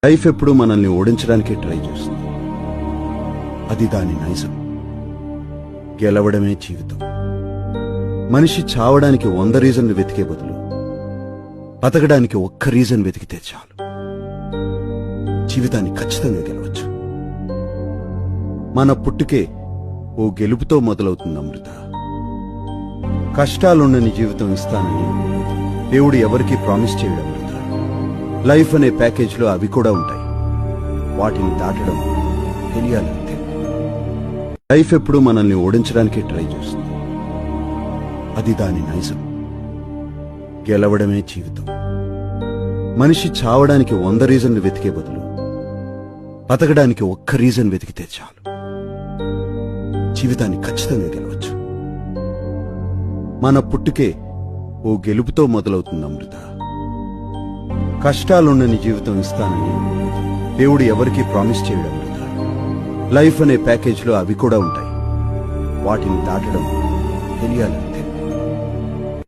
Life ఎప్పుడు మనల్ని ఓడించడానికి ట్రై చేస్తుంది. అది దాని నైజం. గెలవడమే జీవితం. మనిషి చావడానికి 100 రీజన్లు వెతికే బదులు బతకడానికి ఒక్క రీజన్ వెతికితే చాలు. జీవితాన్ని ఖచ్చితంగా గెలవచ్చు. మన పుట్టుకే ఓ గెలుపుతో మొదలవుతుంది అమృత. కష్టాలుండని జీవితం ఇస్తానని దేవుడు ఎవరికీ ప్రామిస్ చేయడం అమృత. లైఫ్ అనే ప్యాకేజ్లో అవి కూడా ఉంటాయి. వాటిని దాటడం తెలియాలంతే. లైఫ్ ఎప్పుడు మనల్ని ఓడించడానికి ట్రై చేస్తుంది. అది దాని నైజం. గెలవడమే జీవితం. మనిషి చావడానికి 100 రీజన్లు వెతికే బదులు బతకడానికి ఒక్క రీజన్ వెతికితే చాలు. జీవితాన్ని ఖచ్చితంగా గెలవచ్చు. మన పుట్టుకే ఓ గెలుపుతో మొదలవుతుంది అమృత. కష్టాలుండని జీవితం ఇస్తానని దేవుడు ఎవరికీ ప్రామిస్ చేయడం అమృత. లైఫ్ అనే ప్యాకేజ్లో అవి కూడా ఉంటాయి. వాటిని దాటడం తెలియాలి.